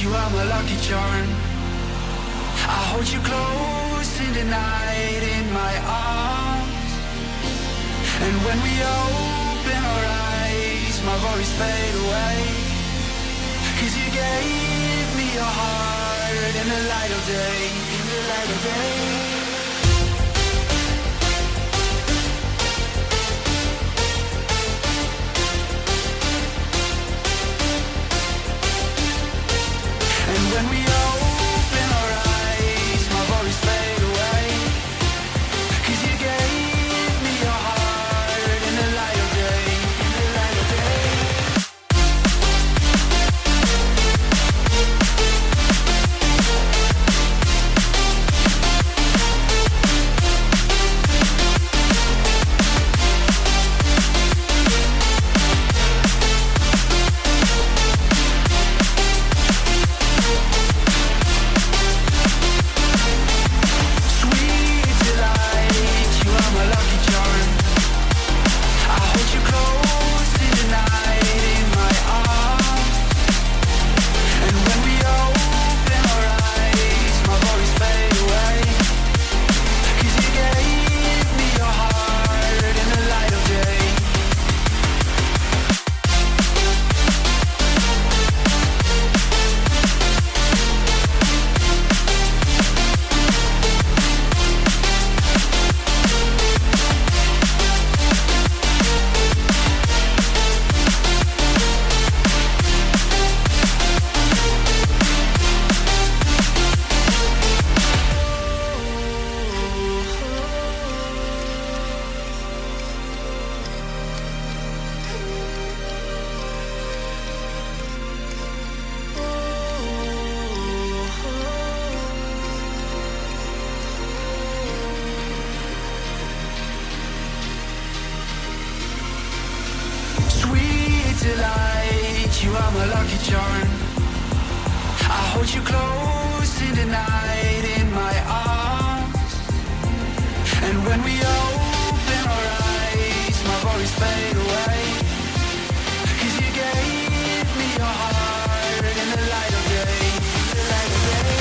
you are my lucky charm. I hold you close in the night in my arms. And when we open our eyes, my worries fade away. 'Cause you gave me your heart in the light of day, in the light of day. When we open our eyes, my worries fade away. 'Cause you gave me your heart in the light of day, in the light of day. Delight, you are my lucky charm. I hold you close in the night in my arms. And when we open our eyes, my worries fade away. 'Cause you gave me your heart in the light of day, in the light of day.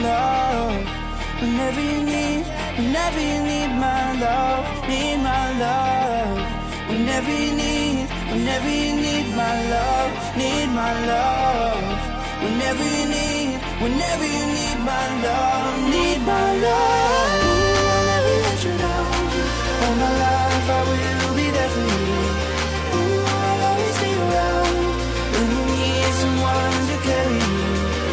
love. Whenever you need my love, need my love. Whenever you need my love, need my love. Whenever you need my love, need my love. I'll never let you down. All my life I will be there for you. I'll always be around when you need someone to carry you.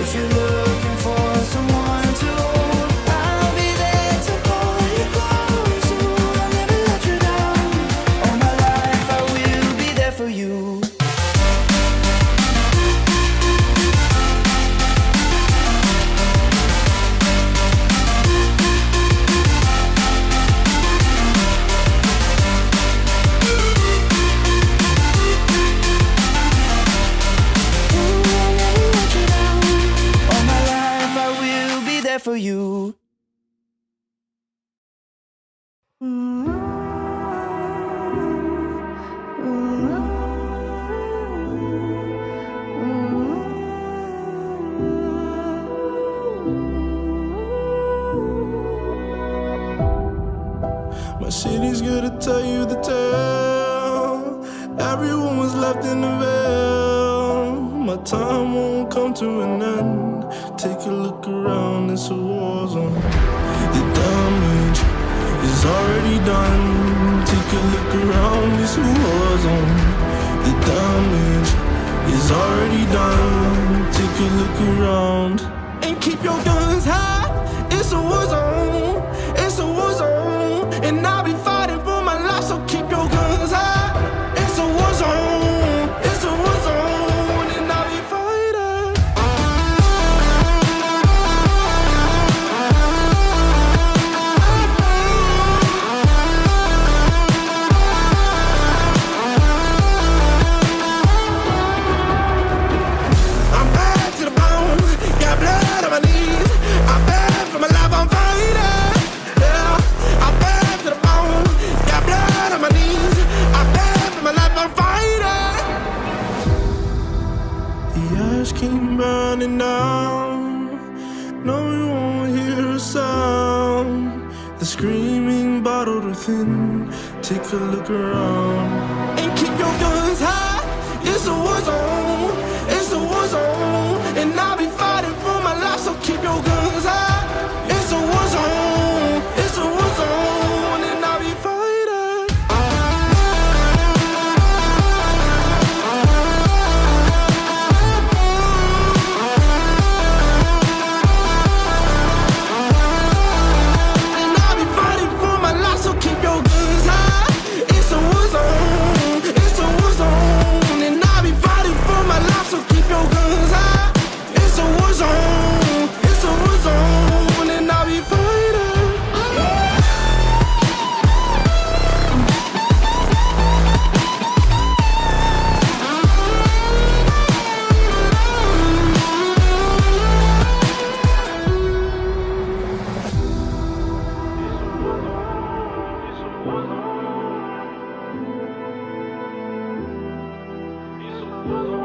If you're looking for someone to hold, I'll be there to hold you close. I'll never let you down. All my life I will be there for you. For you. My city's gonna tell you the tale. Everyone was left in the veil. My time won't come to an end. Take a look around, it's a war zone. The damage is already done. Take a look around, it's a war zone. The damage is already done. Take a look around and keep your guns high. It's a war zone. It's a war zone, and I'll be fighting for my life. So keep your guns high. It's a war zone. It's a war zone, and I'll be fighting. I'm bad to the bone. Got blood on my knees. I'm bad for my life. I'm fighting. Yeah, I'm bad to the bone. Got blood on my knees. I'm bad for my life. I'm fighting. The ash came burning down. No, we won't hear a sound. The screaming bottled within. Take a look around and keep your guns high. It's a war zone. It's a war zone, and I'll be fighting for my life. So keep your guns high. It's a war zone. It's a war zone, and I'll be fighting. And I'll be fighting for my life. So keep your guns high. It's a war zone. It's a war zone, and I'll be fighting for my life. So keep your guns high. It's a war zone. It's a war zone, and I'll be fighting. It's a war zone.